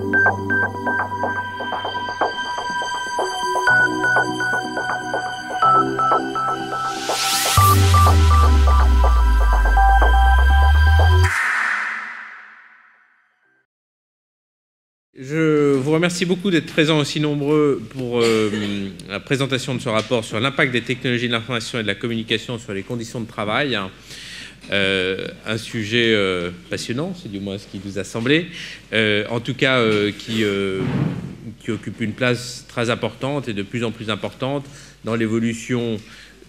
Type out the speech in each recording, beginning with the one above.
Je vous remercie beaucoup d'être présents aussi nombreux pour la présentation de ce rapport sur l'impact des technologies de l'information et de la communication sur les conditions de travail. Un sujet passionnant, c'est du moins ce qui nous a semblé, en tout cas qui occupe une place très importante et de plus en plus importante dans l'évolution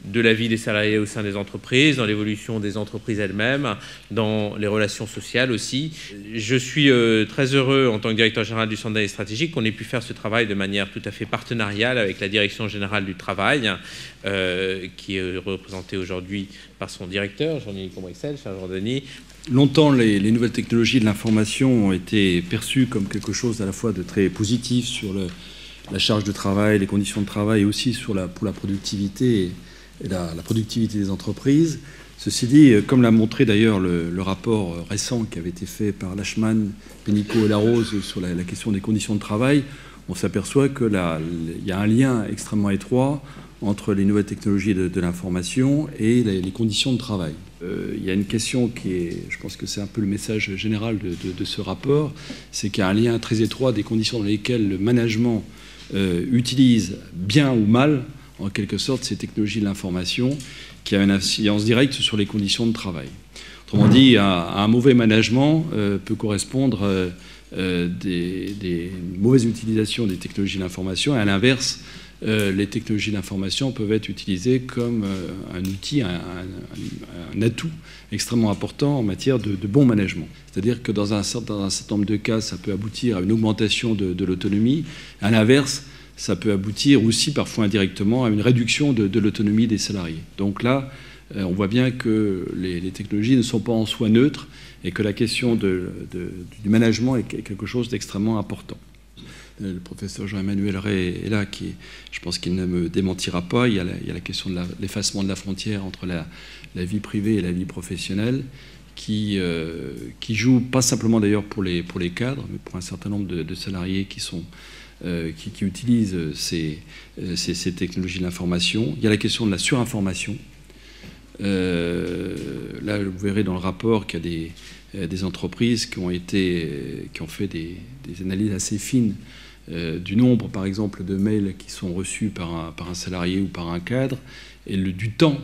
de la vie des salariés au sein des entreprises, dans l'évolution des entreprises elles-mêmes, dans les relations sociales aussi. Je suis très heureux, en tant que directeur général du Centre d'analyse stratégique, qu'on ait pu faire ce travail de manière tout à fait partenariale avec la Direction générale du travail, qui est représentée aujourd'hui par son directeur, Jean-Denis Combrexel, cher Jean-Denis. Longtemps, les nouvelles technologies de l'information ont été perçues comme quelque chose à la fois de très positif sur la charge de travail, les conditions de travail, et aussi pour la productivité et la productivité des entreprises. Ceci dit, comme l'a montré d'ailleurs le rapport récent qui avait été fait par Lachman, Pénicaud et Larose sur la question des conditions de travail, on s'aperçoit qu'il y a un lien extrêmement étroit entre les nouvelles technologies de l'information et les conditions de travail. Il y a une question qui est, je pense que c'est un peu le message général de ce rapport, c'est qu'il y a un lien très étroit des conditions dans lesquelles le management utilise bien ou mal, en quelque sorte, ces technologies de l'information qui a une incidence directe sur les conditions de travail. Autrement dit, un mauvais management peut correspondre des mauvaises utilisations des technologies de l'information, et à l'inverse, les technologies de l'information peuvent être utilisées comme un outil, un atout extrêmement important en matière de bon management. C'est-à-dire que dans un certain nombre de cas, ça peut aboutir à une augmentation de l'autonomie. À l'inverse, ça peut aboutir aussi, parfois indirectement, à une réduction de l'autonomie des salariés. Donc là, on voit bien que les technologies ne sont pas en soi neutres et que la question du management est quelque chose d'extrêmement important. Le professeur Jean-Emmanuel Ray est là, je pense qu'il ne me démentira pas. Il y a la question de l'effacement de la frontière entre la vie privée et la vie professionnelle, qui joue pas simplement d'ailleurs pour les cadres, mais pour un certain nombre de salariés qui utilisent ces technologies de l'information. Il y a la question de la surinformation. Là, vous verrez dans le rapport qu'il y a des entreprises qui ont fait des analyses assez fines du nombre, par exemple, de mails qui sont reçus par un salarié ou par un cadre, et du temps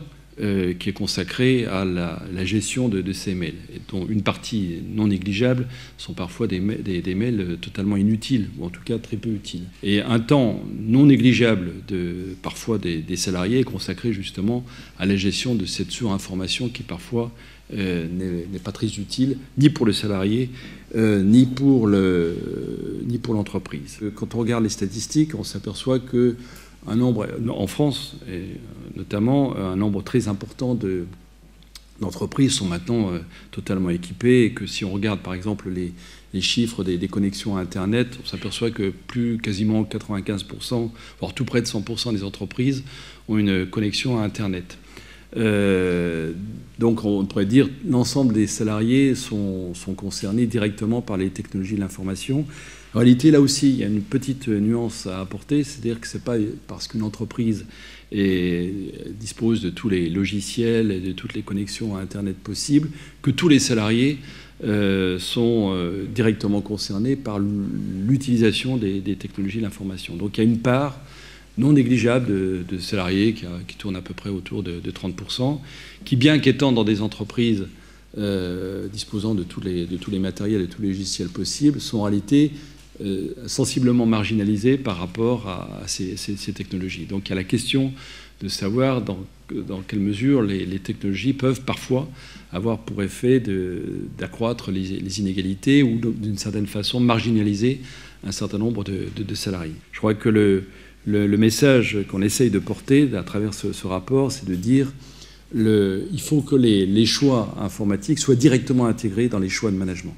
qui est consacré à la gestion de ces mails, et dont une partie non négligeable sont parfois des mails totalement inutiles, ou en tout cas très peu utiles. Et un temps non négligeable parfois des salariés est consacré justement à la gestion de cette surinformation qui parfois n'est pas très utile, ni pour le salarié, ni pour l'entreprise. Quand on regarde les statistiques, on s'aperçoit que en France, et notamment, un nombre très important d'entreprises sont maintenant totalement équipées, et que si on regarde par exemple les chiffres des connexions à Internet, on s'aperçoit que quasiment 95%, voire tout près de 100% des entreprises ont une connexion à Internet. Donc on pourrait dire que l'ensemble des salariés sont concernés directement par les technologies de l'information. En réalité, là aussi, il y a une petite nuance à apporter, c'est-à-dire que ce n'est pas parce qu'une entreprise dispose de tous les logiciels et de toutes les connexions à Internet possibles que tous les salariés sont directement concernés par l'utilisation des technologies de l'information. Donc il y a une part non négligeable de salariés qui tourne à peu près autour de 30%, qui, bien qu'étant dans des entreprises disposant de tous les matériels et tous les logiciels possibles, sont en réalité sensiblement marginalisés par rapport à ces technologies. Donc il y a la question de savoir dans quelle mesure les technologies peuvent parfois avoir pour effet d'accroître les inégalités ou d'une certaine façon marginaliser un certain nombre de salariés. Je crois que le message qu'on essaye de porter à travers ce rapport, c'est de dire il faut que les choix informatiques soient directement intégrés dans les choix de management.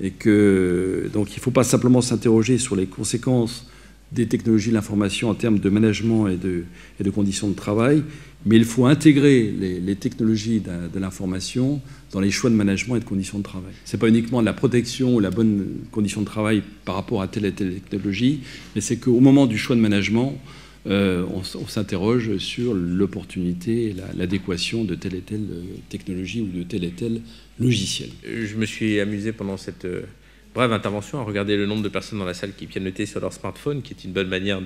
Et donc il ne faut pas simplement s'interroger sur les conséquences des technologies de l'information en termes de management et de conditions de travail, mais il faut intégrer les technologies de l'information dans les choix de management et de conditions de travail. Ce n'est pas uniquement la protection ou la bonne condition de travail par rapport à telle et telle technologie, mais c'est qu'au moment du choix de management, on s'interroge sur l'opportunité et l'adéquation de telle et telle technologie ou de tel et tel logiciel. Je me suis amusé pendant cette brève intervention à regarder le nombre de personnes dans la salle qui pianotaient sur leur smartphone, qui est une bonne manière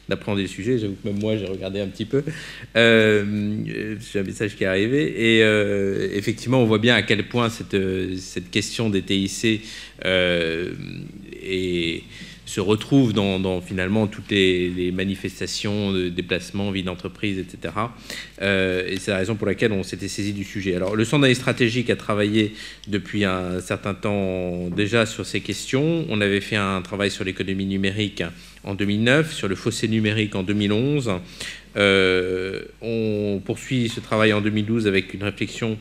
d'appréhender le sujet. J'avoue que même moi, j'ai regardé un petit peu. C'est un message qui est arrivé. Et effectivement, on voit bien à quel point cette question des TIC se retrouve dans finalement toutes les manifestations de déplacement, vie d'entreprise, etc. Et c'est la raison pour laquelle on s'était saisi du sujet. Alors, le Centre d'analyse stratégique a travaillé depuis un certain temps déjà sur ces questions. On avait fait un travail sur l'économie numérique en 2009, sur le fossé numérique en 2011. On poursuit ce travail en 2012 avec une réflexion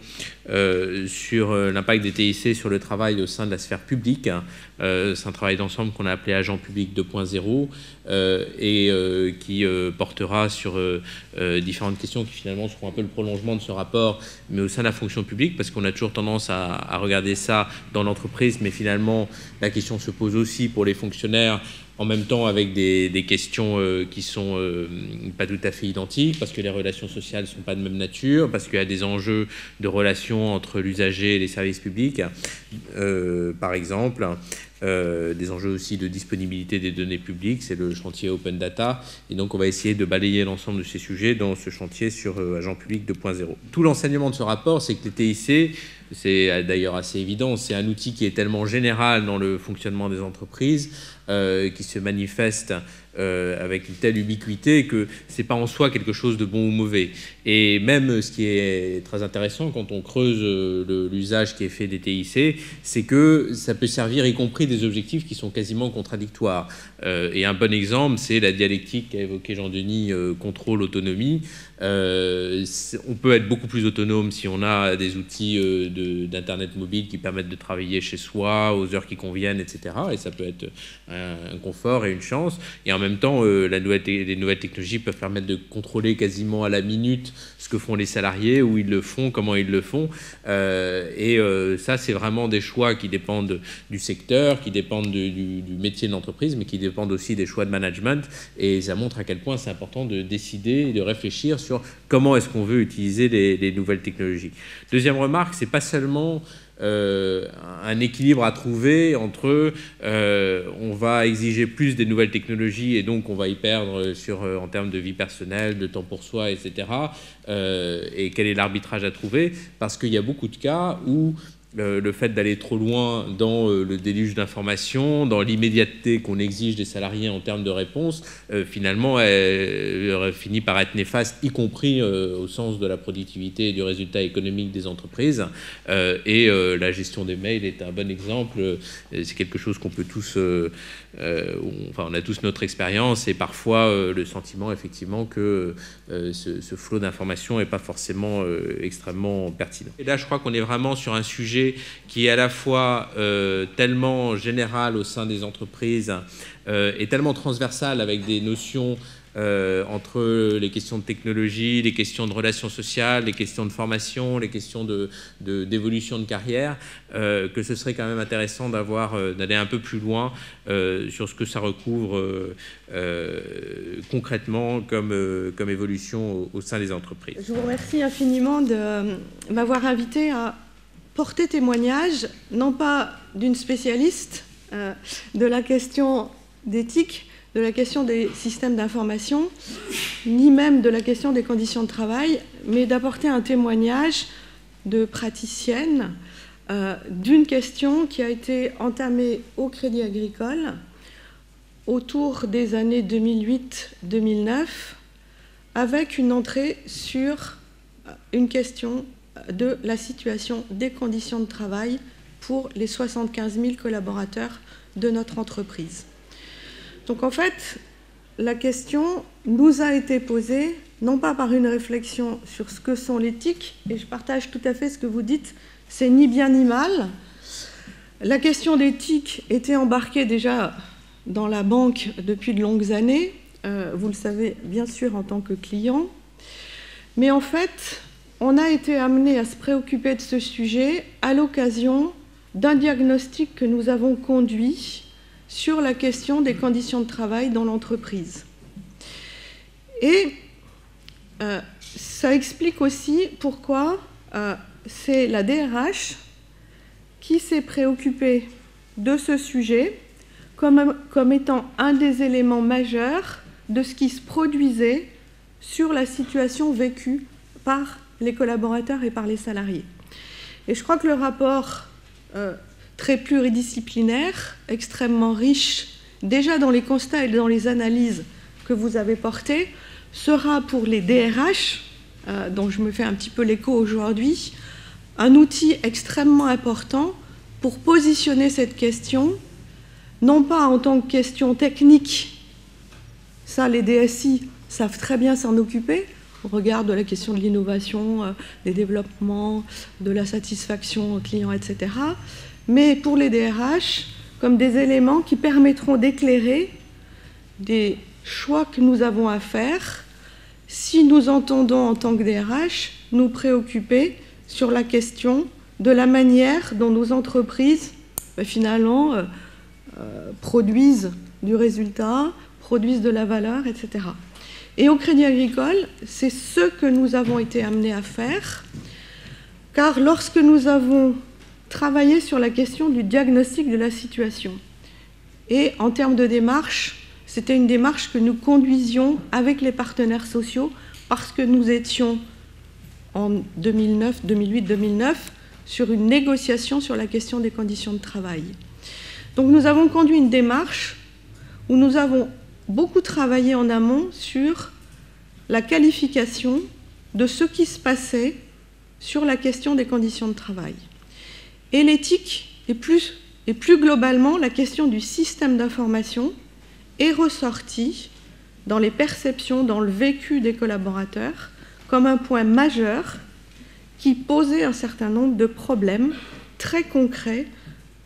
sur l'impact des TIC sur le travail au sein de la sphère publique. C'est un travail d'ensemble qu'on a appelé Agent public 2.0 et qui portera sur différentes questions qui finalement seront un peu le prolongement de ce rapport, mais au sein de la fonction publique, parce qu'on a toujours tendance à regarder ça dans l'entreprise, mais finalement la question se pose aussi pour les fonctionnaires, en même temps avec des questions qui sont pas tout à fait identiques, parce que les relations sociales ne sont pas de même nature, parce qu'il y a des enjeux de relations entre l'usager et les services publics, par exemple, des enjeux aussi de disponibilité des données publiques, c'est le chantier Open Data, et donc on va essayer de balayer l'ensemble de ces sujets dans ce chantier sur Agent public 2.0. Tout l'enseignement de ce rapport, c'est que les TIC, c'est d'ailleurs assez évident, c'est un outil qui est tellement général dans le fonctionnement des entreprises, qui se manifeste avec une telle ubiquité que ce n'est pas en soi quelque chose de bon ou mauvais. Et même ce qui est très intéressant quand on creuse l'usage qui est fait des TIC, c'est que ça peut servir y compris des objectifs qui sont quasiment contradictoires. Et un bon exemple, c'est la dialectique qu'a évoqué Jean-Denis, contrôle-autonomie. On peut être beaucoup plus autonome si on a des outils d'Internet mobile qui permettent de travailler chez soi, aux heures qui conviennent, etc. Et ça peut être un confort et une chance. Et en même temps, les nouvelles technologies peuvent permettre de contrôler quasiment à la minute ce que font les salariés, où ils le font, comment ils le font. Ça, c'est vraiment des choix qui dépendent du secteur, qui dépendent du métier de l'entreprise, mais qui dépendent aussi des choix de management. Et ça montre à quel point c'est important de décider et de réfléchir sur comment est-ce qu'on veut utiliser les nouvelles technologies. Deuxième remarque, c'est pas seulement un équilibre à trouver entre on va exiger plus des nouvelles technologies et donc on va y perdre en termes de vie personnelle, de temps pour soi, etc. Et quel est l'arbitrage à trouver, parce qu'il y a beaucoup de cas où le fait d'aller trop loin dans le déluge d'informations, dans l'immédiateté qu'on exige des salariés en termes de réponse, finalement, elle finit par être néfaste, y compris au sens de la productivité et du résultat économique des entreprises. La gestion des mails est un bon exemple. C'est quelque chose qu'on peut tous... on a tous notre expérience et parfois le sentiment, effectivement, que ce flot d'informations n'est pas forcément extrêmement pertinent. Et là, je crois qu'on est vraiment sur un sujet qui est à la fois tellement général au sein des entreprises et tellement transversal avec des notions entre les questions de technologie, les questions de relations sociales, les questions de formation, les questions d'évolution de carrière, que ce serait quand même intéressant d'aller un peu plus loin sur ce que ça recouvre concrètement comme évolution au sein des entreprises. Je vous remercie infiniment de m'avoir invité à porter témoignage, non pas d'une spécialiste de la question d'éthique, de la question des systèmes d'information, ni même de la question des conditions de travail, mais d'apporter un témoignage de praticienne d'une question qui a été entamée au Crédit Agricole autour des années 2008-2009, avec une entrée sur une question de la situation des conditions de travail pour les 75 000 collaborateurs de notre entreprise. Donc en fait, la question nous a été posée, non pas par une réflexion sur ce que sont l'éthique, et je partage tout à fait ce que vous dites, c'est ni bien ni mal. La question d'éthique était embarquée déjà dans la banque depuis de longues années, vous le savez bien sûr en tant que client, mais en fait, on a été amené à se préoccuper de ce sujet à l'occasion d'un diagnostic que nous avons conduit sur la question des conditions de travail dans l'entreprise. Et ça explique aussi pourquoi c'est la DRH qui s'est préoccupée de ce sujet comme étant un des éléments majeurs de ce qui se produisait sur la situation vécue par les collaborateurs et par les salariés. Et je crois que le rapport très pluridisciplinaire, extrêmement riche, déjà dans les constats et dans les analyses que vous avez portées, sera pour les DRH, dont je me fais un petit peu l'écho aujourd'hui, un outil extrêmement important pour positionner cette question, non pas en tant que question technique, ça les DSI savent très bien s'en occuper, au regard de la question de l'innovation, des développements, de la satisfaction client, etc., mais pour les DRH, comme des éléments qui permettront d'éclairer des choix que nous avons à faire si nous entendons en tant que DRH nous préoccuper sur la question de la manière dont nos entreprises finalement produisent du résultat, produisent de la valeur, etc. Et au Crédit Agricole, c'est ce que nous avons été amenés à faire, car lorsque nous avons travaillé sur la question du diagnostic de la situation, et en termes de démarche, c'était une démarche que nous conduisions avec les partenaires sociaux, parce que nous étions en 2008-2009 sur une négociation sur la question des conditions de travail. Donc nous avons conduit une démarche où nous avons beaucoup travaillé en amont sur la qualification de ce qui se passait sur la question des conditions de travail. Et l'éthique, et plus globalement, la question du système d'information est ressortie dans les perceptions, dans le vécu des collaborateurs, comme un point majeur qui posait un certain nombre de problèmes très concrets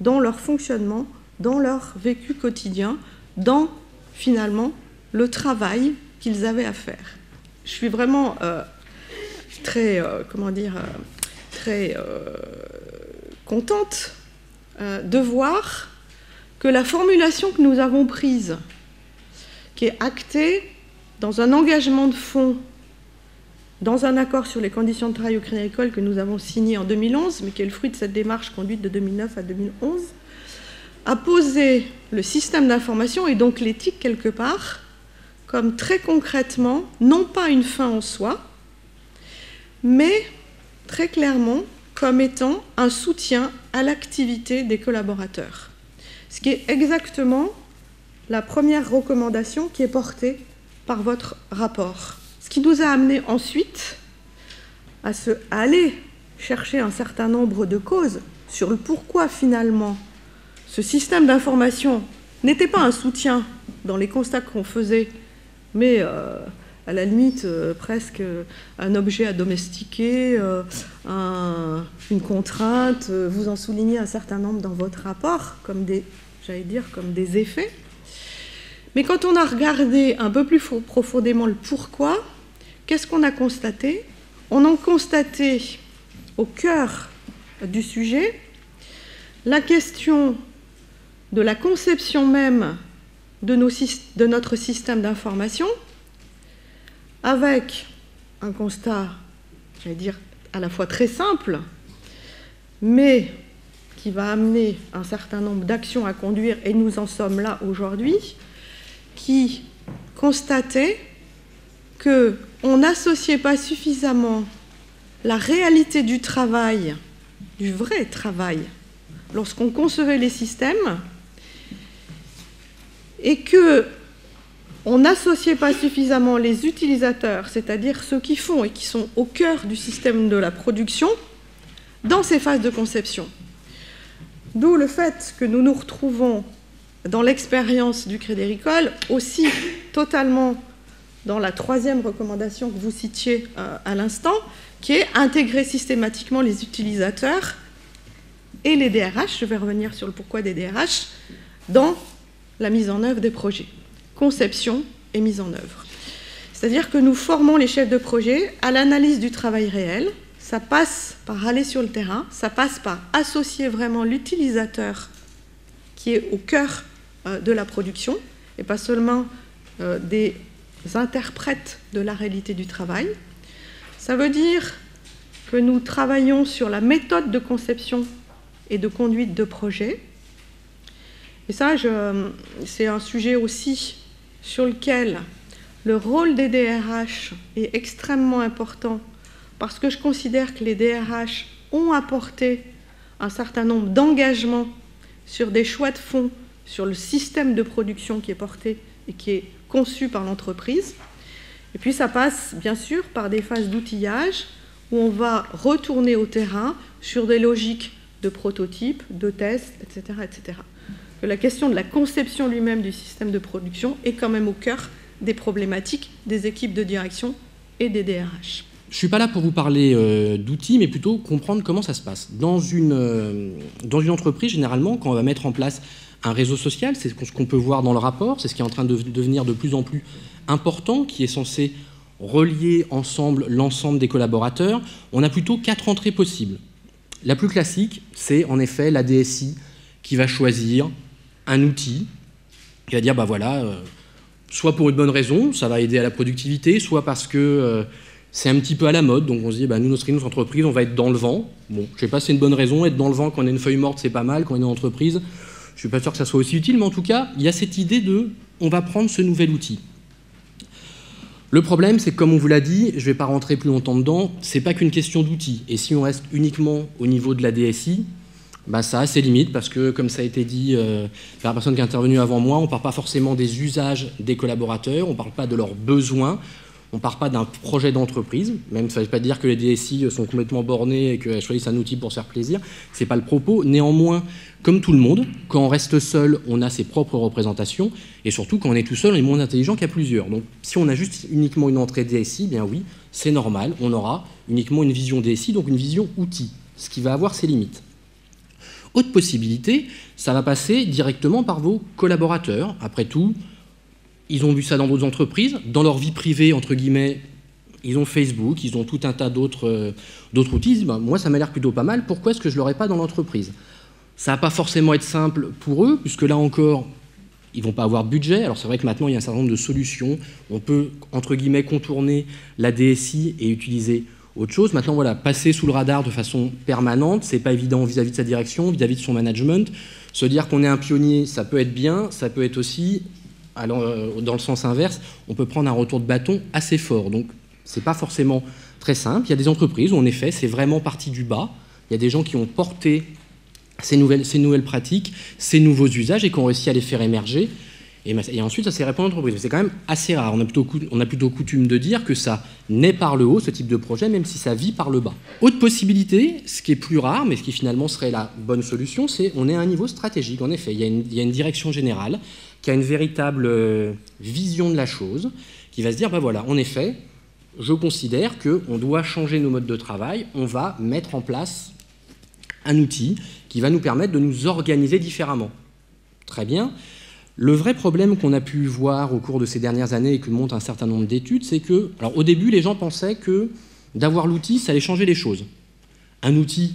dans leur fonctionnement, dans leur vécu quotidien, dans, finalement, le travail qu'ils avaient à faire. Je suis vraiment très contente de voir que la formulation que nous avons prise, qui est actée dans un engagement de fond, dans un accord sur les conditions de travail au Crédit Agricole que nous avons signé en 2011, mais qui est le fruit de cette démarche conduite de 2009 à 2011, a posé le système d'information et donc l'éthique quelque part comme très concrètement, non pas une fin en soi, mais très clairement comme étant un soutien à l'activité des collaborateurs. Ce qui est exactement la première recommandation qui est portée par votre rapport. Ce qui nous a amené ensuite à aller chercher un certain nombre de causes sur le pourquoi finalement ce système d'information n'était pas un soutien dans les constats qu'on faisait, mais à la limite presque un objet à domestiquer, une contrainte. Vous en soulignez un certain nombre dans votre rapport, comme des effets. Mais quand on a regardé un peu plus profondément le pourquoi, qu'est-ce qu'on a constaté? On a constaté au cœur du sujet la question de la conception même de notre système d'information, avec un constat, j'allais dire, à la fois très simple, mais qui va amener un certain nombre d'actions à conduire, et nous en sommes là aujourd'hui, qui constatait qu'on n'associait pas suffisamment la réalité du travail, du vrai travail, lorsqu'on concevait les systèmes, et qu'on n'associait pas suffisamment les utilisateurs, c'est-à-dire ceux qui font et qui sont au cœur du système de la production, dans ces phases de conception. D'où le fait que nous nous retrouvons dans l'expérience du Crédit Agricole, aussi totalement dans la troisième recommandation que vous citiez à l'instant, qui est intégrer systématiquement les utilisateurs et les DRH, je vais revenir sur le pourquoi des DRH, dans la mise en œuvre des projets. Conception et mise en œuvre. C'est-à-dire que nous formons les chefs de projet à l'analyse du travail réel. Ça passe par aller sur le terrain, ça passe par associer vraiment l'utilisateur qui est au cœur de la production, et pas seulement des interprètes de la réalité du travail. Ça veut dire que nous travaillons sur la méthode de conception et de conduite de projet. Et ça, c'est un sujet aussi sur lequel le rôle des DRH est extrêmement important, parce que je considère que les DRH ont apporté un certain nombre d'engagements sur des choix de fonds, sur le système de production qui est porté et qui est conçu par l'entreprise. Et puis ça passe bien sûr par des phases d'outillage où on va retourner au terrain sur des logiques de prototypes, de tests, etc., etc. Que la question de la conception lui-même du système de production est quand même au cœur des problématiques des équipes de direction et des DRH. Je ne suis pas là pour vous parler d'outils, mais plutôt comprendre comment ça se passe. Dans une entreprise, généralement, quand on va mettre en place un réseau social, c'est ce qu'on peut voir dans le rapport, c'est ce qui est en train de devenir de plus en plus important, qui est censé relier ensemble l'ensemble des collaborateurs. On a plutôt 4 entrées possibles. La plus classique, c'est en effet la DSI qui va choisir un outil, qui va dire, bah voilà, soit pour une bonne raison, ça va aider à la productivité, soit parce que c'est un petit peu à la mode, donc on se dit, bah, nous, notre entreprise, on va être dans le vent. Bon, je ne sais pas si c'est une bonne raison, être dans le vent quand on a une feuille morte, c'est pas mal, quand on est en entreprise, je ne suis pas sûr que ça soit aussi utile, mais en tout cas, il y a cette idée de, on va prendre ce nouvel outil. Le problème, c'est que comme on vous l'a dit, je ne vais pas rentrer plus longtemps dedans, c'est pas qu'une question d'outils. Et si on reste uniquement au niveau de la DSI, bah, ça a ses limites, parce que, comme ça a été dit par la personne qui est intervenue avant moi, on ne parle pas forcément des usages des collaborateurs, on ne parle pas de leurs besoins, on ne part pas d'un projet d'entreprise, même ça ne veut pas dire que les DSI sont complètement bornés et qu'elles choisissent un outil pour se faire plaisir, ce n'est pas le propos. Néanmoins, comme tout le monde, quand on reste seul, on a ses propres représentations, et surtout quand on est tout seul, on est moins intelligent qu'à plusieurs. Donc si on a juste uniquement une entrée DSI, bien oui, c'est normal, on aura uniquement une vision DSI, donc une vision outil, ce qui va avoir ses limites. Autre possibilité, ça va passer directement par vos collaborateurs. Après tout, ils ont vu ça dans d'autres entreprises. Dans leur vie privée, entre guillemets, ils ont Facebook, ils ont tout un tas d'autres outils. Ben, moi, ça m'a l'air plutôt pas mal. Pourquoi est-ce que je ne l'aurais pas dans l'entreprise? Ça ne va pas forcément être simple pour eux, puisque là encore, ils ne vont pas avoir de budget. Alors c'est vrai que maintenant, il y a un certain nombre de solutions. On peut, entre guillemets, contourner la DSI et utiliser autre chose. Maintenant, voilà, passer sous le radar de façon permanente, c'est pas évident vis-à-vis de sa direction, vis-à-vis de son management. Se dire qu'on est un pionnier, ça peut être bien, ça peut être aussi, dans le sens inverse, on peut prendre un retour de bâton assez fort. Donc, c'est pas forcément très simple. Il y a des entreprises où, en effet, c'est vraiment parti du bas. Il y a des gens qui ont porté ces nouvelles pratiques, ces nouveaux usages et qui ont réussi à les faire émerger. Et ensuite, ça s'est répandu dans l'entreprise. C'est quand même assez rare. On a plutôt coutume de dire que ça naît par le haut, ce type de projet, même si ça vit par le bas. Autre possibilité, ce qui est plus rare, mais ce qui finalement serait la bonne solution, c'est on est à un niveau stratégique. En effet, il y a une direction générale qui a une véritable vision de la chose, qui va se dire, ben voilà, en effet, je considère qu'on doit changer nos modes de travail, on va mettre en place un outil qui va nous permettre de nous organiser différemment. Très bien. Le vrai problème qu'on a pu voir au cours de ces dernières années et que montrent un certain nombre d'études, c'est que, alors au début, les gens pensaient que d'avoir l'outil, ça allait changer les choses. Un outil,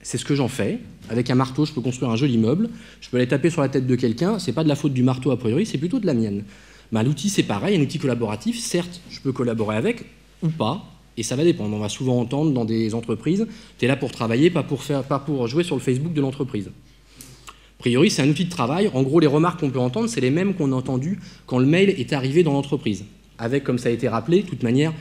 c'est ce que j'en fais. Avec un marteau, je peux construire un joli meuble. Je peux aller taper sur la tête de quelqu'un. C'est pas de la faute du marteau a priori, c'est plutôt de la mienne. Ben, l'outil, c'est pareil, un outil collaboratif. Certes, je peux collaborer avec ou pas, et ça va dépendre. On va souvent entendre dans des entreprises, tu es là pour travailler, pas pour jouer sur le Facebook de l'entreprise. A priori, c'est un outil de travail. En gros, les remarques qu'on peut entendre, c'est les mêmes qu'on a entendues quand le mail est arrivé dans l'entreprise. Avec, comme ça a été rappelé, de toute manière,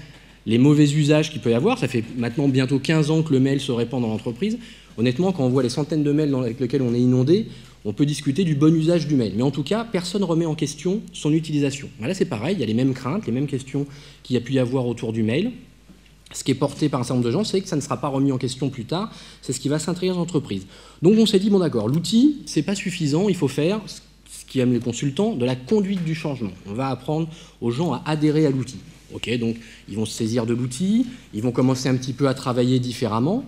les mauvais usages qu'il peut y avoir. Ça fait maintenant bientôt 15 ans que le mail se répand dans l'entreprise. Honnêtement, quand on voit les centaines de mails avec lesquels on est inondé, on peut discuter du bon usage du mail. Mais en tout cas, personne ne remet en question son utilisation. Là, c'est pareil, il y a les mêmes craintes, les mêmes questions qu'il y a pu y avoir autour du mail. Ce qui est porté par un certain nombre de gens, c'est que ça ne sera pas remis en question plus tard, c'est ce qui va s'intégrer dans l'entreprise. Donc on s'est dit, bon d'accord, l'outil, c'est pas suffisant, il faut faire, ce qui aime les consultants, de la conduite du changement. On va apprendre aux gens à adhérer à l'outil. Ok, donc ils vont se saisir de l'outil, ils vont commencer un petit peu à travailler différemment.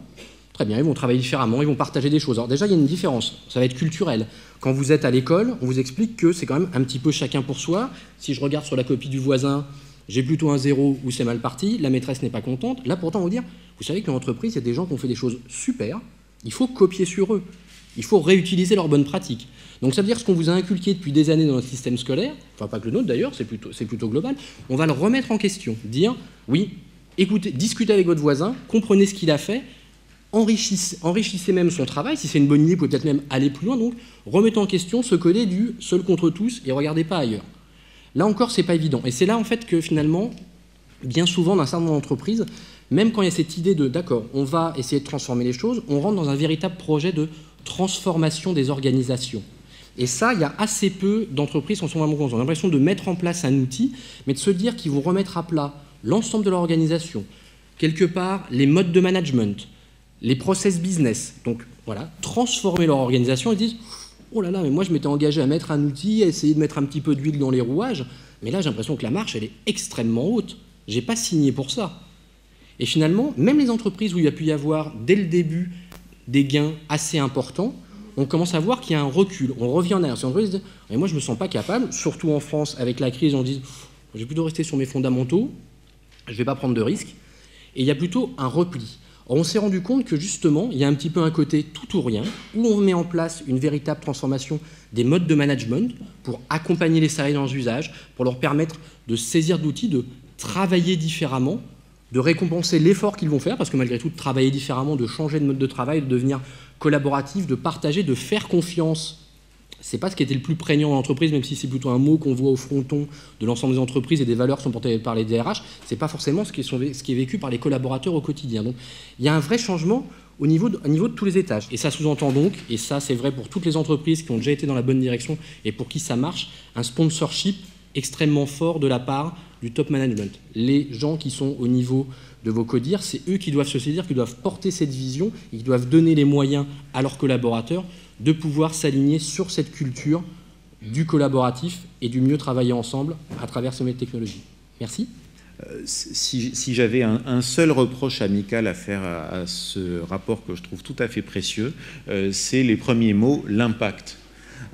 Très bien, ils vont travailler différemment, ils vont partager des choses. Alors déjà, il y a une différence, ça va être culturel. Quand vous êtes à l'école, on vous explique que c'est quand même un petit peu chacun pour soi. Si je regarde sur la copie du voisin, j'ai plutôt un 0 ou c'est mal parti, la maîtresse n'est pas contente. Là, pourtant, on va vous dire, vous savez que dans l'entreprise, il y a des gens qui ont fait des choses super, il faut copier sur eux. Il faut réutiliser leurs bonnes pratiques. Donc ça veut dire ce qu'on vous a inculqué depuis des années dans notre système scolaire, enfin pas que le nôtre d'ailleurs, c'est plutôt global, on va le remettre en question. Dire, oui, écoutez, discutez avec votre voisin, comprenez ce qu'il a fait, enrichissez même son travail, si c'est une bonne idée, vous pouvez peut-être même aller plus loin, donc remettez en question ce côté du seul contre tous et regardez pas ailleurs. Là encore, c'est pas évident. Et c'est là en fait que finalement, bien souvent dans un certain nombre d'entreprises, même quand il y a cette idée de, d'accord, on va essayer de transformer les choses, on rentre dans un véritable projet de transformation des organisations. Et ça, il y a assez peu d'entreprises qui en sont vraiment conscientes. On a l'impression de mettre en place un outil, mais de se dire qu'ils vont remettre à plat l'ensemble de leur organisation, quelque part les modes de management, les process business. Donc voilà, transformer leur organisation et disent « Oh là là, mais moi je m'étais engagé à mettre un outil, à essayer de mettre un petit peu d'huile dans les rouages, mais là j'ai l'impression que la marche, elle est extrêmement haute. J'ai pas signé pour ça. » Et finalement, même les entreprises où il y a pu y avoir, dès le début, des gains assez importants, on commence à voir qu'il y a un recul. On revient en arrière. Et moi, je ne me sens pas capable, surtout en France, avec la crise, on dit « je vais plutôt rester sur mes fondamentaux, je ne vais pas prendre de risques ». Et il y a plutôt un repli. Or, on s'est rendu compte que justement, il y a un petit peu un côté tout ou rien, où on met en place une véritable transformation des modes de management pour accompagner les salariés dans leurs usages, pour leur permettre de saisir d'outils, de travailler différemment, de récompenser l'effort qu'ils vont faire, parce que malgré tout, de travailler différemment, de changer de mode de travail, de devenir collaboratif, de partager, de faire confiance. C'est pas ce qui était le plus prégnant dans l'entreprise, même si c'est plutôt un mot qu'on voit au fronton de l'ensemble des entreprises et des valeurs qui sont portées par les DRH, c'est pas forcément ce qui est vécu par les collaborateurs au quotidien. Donc il y a un vrai changement au niveau de tous les étages. Et ça sous-entend donc, et ça c'est vrai pour toutes les entreprises qui ont déjà été dans la bonne direction et pour qui ça marche, un sponsorship extrêmement fort de la part du top management. Les gens qui sont au niveau de vos codires, c'est eux qui doivent se saisir, qui doivent porter cette vision et qui doivent donner les moyens à leurs collaborateurs de pouvoir s'aligner sur cette culture du collaboratif et du mieux travailler ensemble à travers ce métier de technologie. Merci. Si j'avais un seul reproche amical à faire à ce rapport que je trouve tout à fait précieux, c'est les premiers mots, l'impact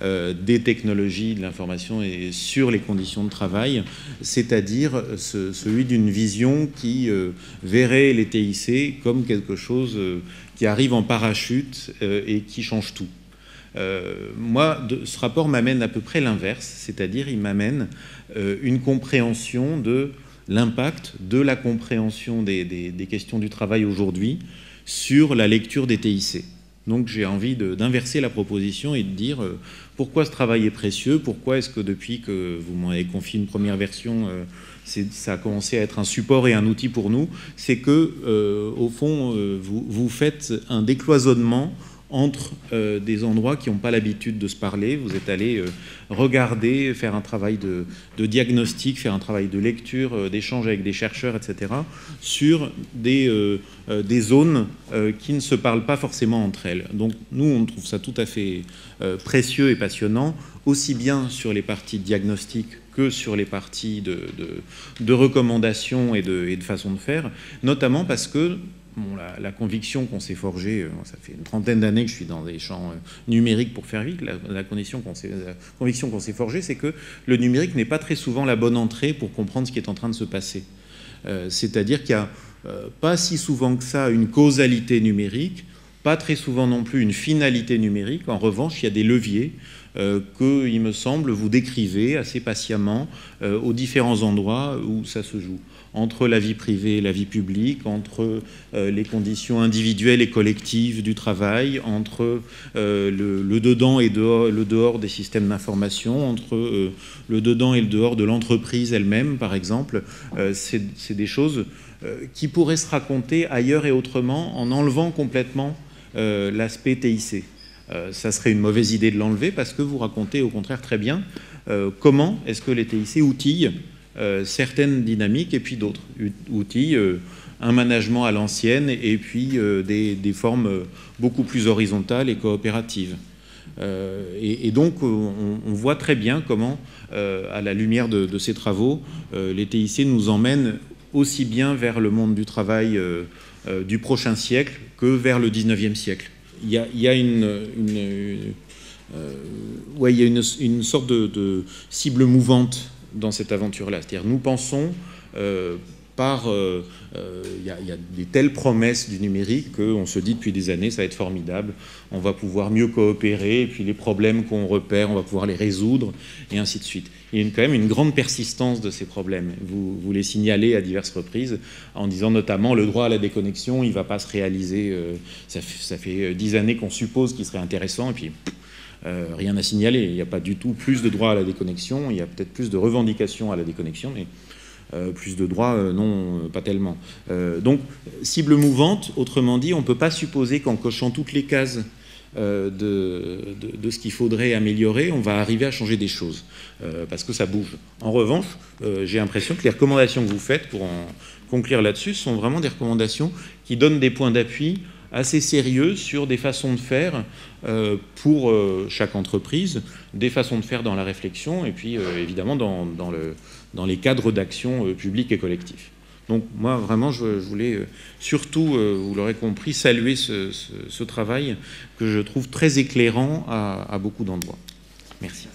des technologies de l'information et sur les conditions de travail, c'est-à-dire celui d'une vision qui verrait les TIC comme quelque chose qui arrive en parachute et qui change tout. Moi, ce rapport m'amène à peu près l'inverse, c'est-à-dire il m'amène une compréhension de l'impact de la compréhension des questions du travail aujourd'hui sur la lecture des TIC. Donc j'ai envie d'inverser la proposition et de dire pourquoi ce travail est précieux, pourquoi est-ce que depuis que vous m'avez confié une première version, ça a commencé à être un support et un outil pour nous, c'est que au fond, vous faites un décloisonnement entre des endroits qui n'ont pas l'habitude de se parler. Vous êtes allé regarder, faire un travail de diagnostic, faire un travail de lecture, d'échange avec des chercheurs, etc., sur des zones qui ne se parlent pas forcément entre elles. Donc nous, on trouve ça tout à fait précieux et passionnant, aussi bien sur les parties de diagnostic que sur les parties de recommandations et de façon de faire, notamment parce que la conviction qu'on s'est forgée, ça fait une trentaine d'années que je suis dans des champs numériques pour faire vite, la conviction qu'on s'est forgée, c'est que le numérique n'est pas très souvent la bonne entrée pour comprendre ce qui est en train de se passer. C'est-à-dire qu'il n'y a pas si souvent que ça une causalité numérique, pas très souvent non plus une finalité numérique. En revanche, il y a des leviers que, il me semble, vous décrivez assez patiemment aux différents endroits où ça se joue. Entre la vie privée et la vie publique, entre les conditions individuelles et collectives du travail, entre le dedans et le dehors des systèmes d'information, entre le dedans et le dehors de l'entreprise elle-même, par exemple. C'est des choses qui pourraient se raconter ailleurs et autrement en enlevant complètement l'aspect TIC. Ça serait une mauvaise idée de l'enlever parce que vous racontez au contraire très bien comment est-ce que les TIC outillent certaines dynamiques et puis d'autres outils, un management à l'ancienne et puis des formes beaucoup plus horizontales et coopératives. Et donc on voit très bien comment, à la lumière de ces travaux, les TIC nous emmènent aussi bien vers le monde du travail du prochain siècle que vers le 19e siècle. Il y a une sorte de cible mouvante dans cette aventure-là. C'est-à-dire, nous pensons il y a des telles promesses du numérique qu'on se dit depuis des années, ça va être formidable, on va pouvoir mieux coopérer, et puis les problèmes qu'on repère, on va pouvoir les résoudre, et ainsi de suite. Il y a quand même une grande persistance de ces problèmes. Vous les signalez à diverses reprises, en disant notamment le droit à la déconnexion, il ne va pas se réaliser. Ça fait 10 années qu'on suppose qu'il serait intéressant, et puis rien à signaler. Il n'y a pas du tout plus de droit à la déconnexion, il y a peut-être plus de revendications à la déconnexion, mais plus de droits, non, pas tellement. Donc, cible mouvante, autrement dit, on ne peut pas supposer qu'en cochant toutes les cases de ce qu'il faudrait améliorer, on va arriver à changer des choses, parce que ça bouge. En revanche, j'ai l'impression que les recommandations que vous faites, pour en conclure là-dessus, sont vraiment des recommandations qui donnent des points d'appui assez sérieux sur des façons de faire pour chaque entreprise, des façons de faire dans la réflexion, et puis évidemment dans les cadres d'action publique et collectif. Donc moi, vraiment, je voulais surtout, vous l'aurez compris, saluer ce travail que je trouve très éclairant à beaucoup d'endroits. Merci.